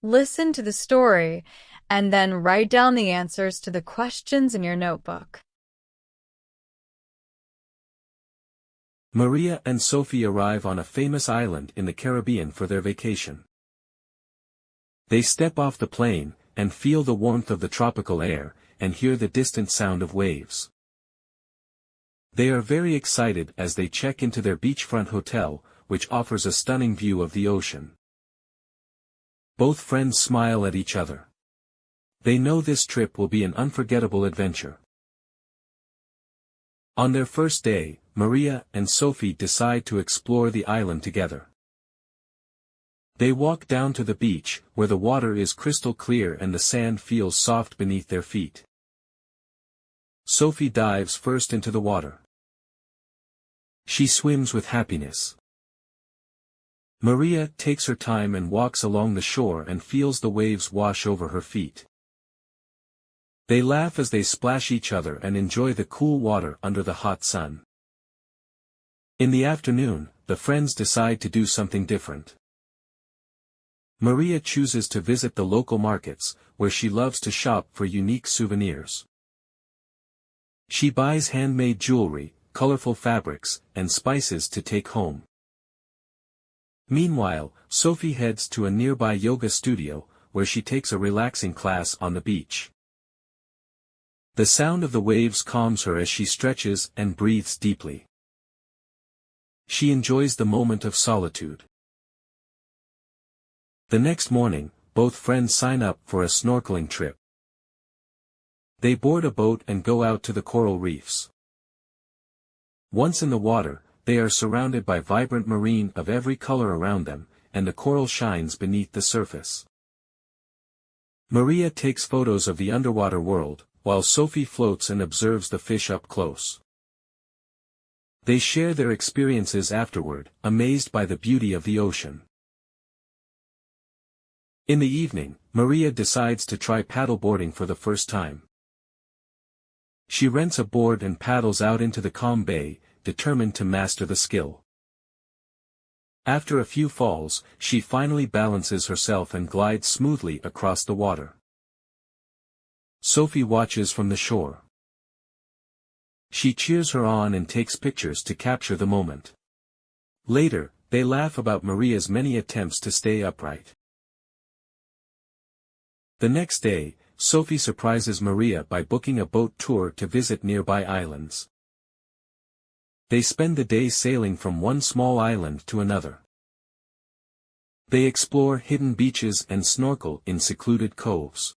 Listen to the story and then write down the answers to the questions in your notebook. Maria and Sophie arrive on a famous island in the Caribbean for their vacation. They step off the plane, and feel the warmth of the tropical air, and hear the distant sound of waves. They are very excited as they check into their beachfront hotel, which offers a stunning view of the ocean. Both friends smile at each other. They know this trip will be an unforgettable adventure. On their first day, Maria and Sophie decide to explore the island together. They walk down to the beach, where the water is crystal clear and the sand feels soft beneath their feet. Sophie dives first into the water. She swims with happiness. Maria takes her time and walks along the shore and feels the waves wash over her feet. They laugh as they splash each other and enjoy the cool water under the hot sun. In the afternoon, the friends decide to do something different. Maria chooses to visit the local markets, where she loves to shop for unique souvenirs. She buys handmade jewelry, colorful fabrics, and spices to take home. Meanwhile, Sophie heads to a nearby yoga studio, where she takes a relaxing class on the beach. The sound of the waves calms her as she stretches and breathes deeply. She enjoys the moment of solitude. The next morning, both friends sign up for a snorkeling trip. They board a boat and go out to the coral reefs. Once in the water, they are surrounded by vibrant marine of every color around them, and the coral shines beneath the surface. Maria takes photos of the underwater world, while Sophie floats and observes the fish up close. They share their experiences afterward, amazed by the beauty of the ocean. In the evening, Maria decides to try paddleboarding for the first time. She rents a board and paddles out into the calm bay, determined to master the skill. After a few falls, she finally balances herself and glides smoothly across the water. Sophie watches from the shore. She cheers her on and takes pictures to capture the moment. Later, they laugh about Maria's many attempts to stay upright. The next day, Sophie surprises Maria by booking a boat tour to visit nearby islands. They spend the day sailing from one small island to another. They explore hidden beaches and snorkel in secluded coves.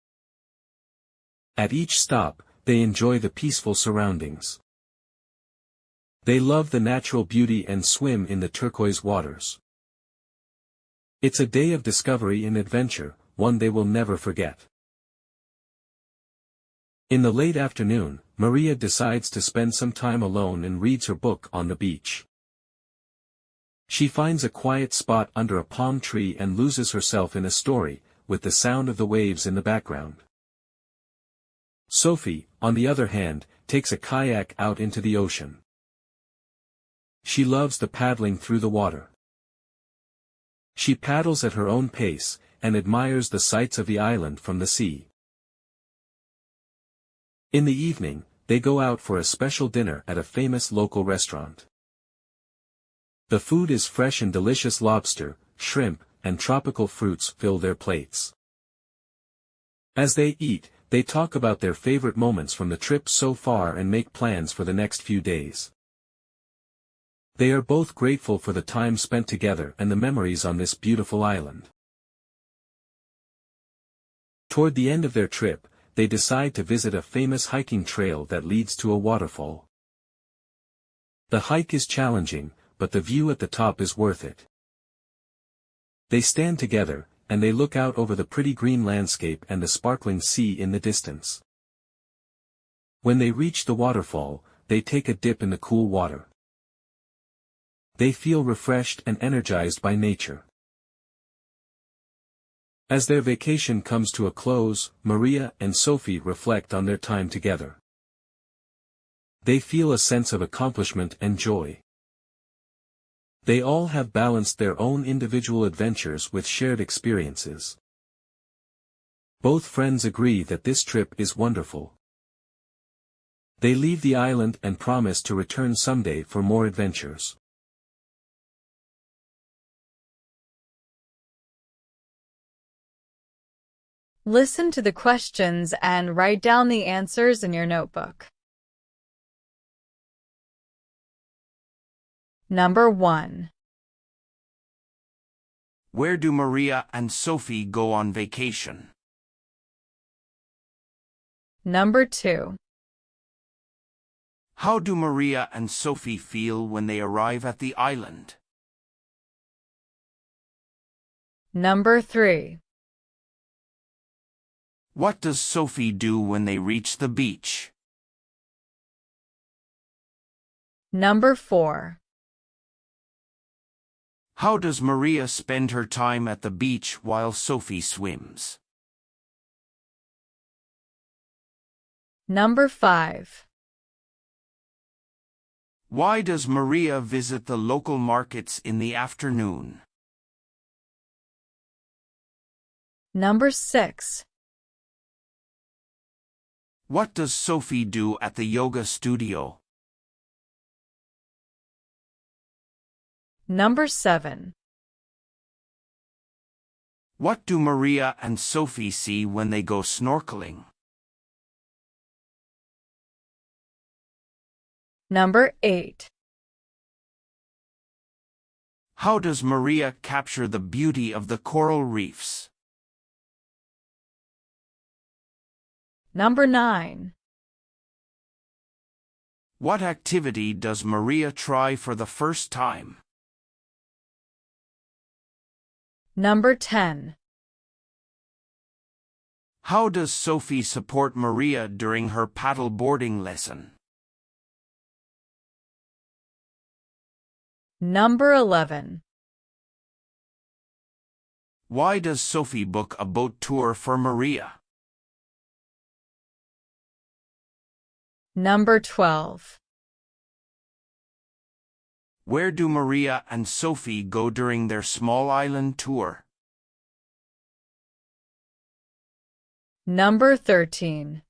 At each stop, they enjoy the peaceful surroundings. They love the natural beauty and swim in the turquoise waters. It's a day of discovery and adventure, one they will never forget. In the late afternoon, Maria decides to spend some time alone and reads her book on the beach. She finds a quiet spot under a palm tree and loses herself in a story, with the sound of the waves in the background. Sophie, on the other hand, takes a kayak out into the ocean. She loves the paddling through the water. She paddles at her own pace, and admires the sights of the island from the sea. In the evening, they go out for a special dinner at a famous local restaurant. The food is fresh and delicious lobster, shrimp, and tropical fruits fill their plates. As they eat, they talk about their favorite moments from the trip so far and make plans for the next few days. They are both grateful for the time spent together and the memories on this beautiful island. Toward the end of their trip, they decide to visit a famous hiking trail that leads to a waterfall. The hike is challenging, but the view at the top is worth it. They stand together, and they look out over the pretty green landscape and the sparkling sea in the distance. When they reach the waterfall, they take a dip in the cool water. They feel refreshed and energized by nature. As their vacation comes to a close, Maria and Sophie reflect on their time together. They feel a sense of accomplishment and joy. They all have balanced their own individual adventures with shared experiences. Both friends agree that this trip is wonderful. They leave the island and promise to return someday for more adventures. Listen to the questions and write down the answers in your notebook. Number 1. Where do Maria and Sophie go on vacation? Number 2. How do Maria and Sophie feel when they arrive at the island? Number 3. What does Sophie do when they reach the beach? Number 4. How does Maria spend her time at the beach while Sophie swims? Number 5. Why does Maria visit the local markets in the afternoon? Number 6. What does Sophie do at the yoga studio? Number 7. What do Maria and Sophie see when they go snorkeling? Number 8. How does Maria capture the beauty of the coral reefs? Number 9. What activity does Maria try for the first time? Number 10. How does Sophie support Maria during her paddle boarding lesson? Number 11. Why does Sophie book a boat tour for Maria? Number 12. Where do Maria and Sophie go during their small island tour? Number 13.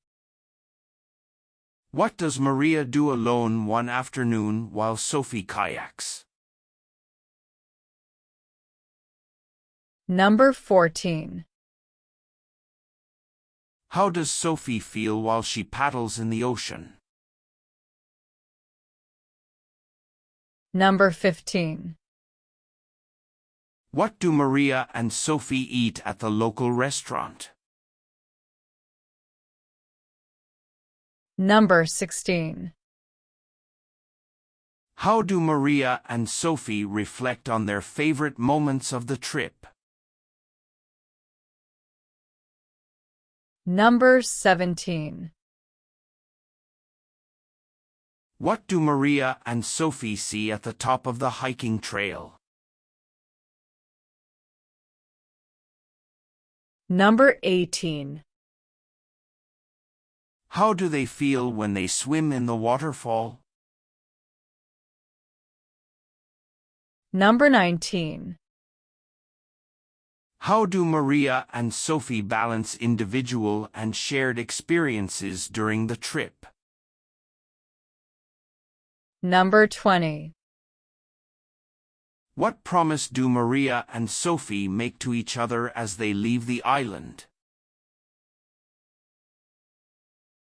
What does Maria do alone one afternoon while Sophie kayaks? Number 14. How does Sophie feel while she paddles in the ocean? Number 15. What do Maria and Sophie eat at the local restaurant? Number 16. How do Maria and Sophie reflect on their favorite moments of the trip? Number 17. What do Maria and Sophie see at the top of the hiking trail? Number 18. How do they feel when they swim in the waterfall? Number 19. How do Maria and Sophie balance individual and shared experiences during the trip? Number 20. What promise do Maria and Sophie make to each other as they leave the island?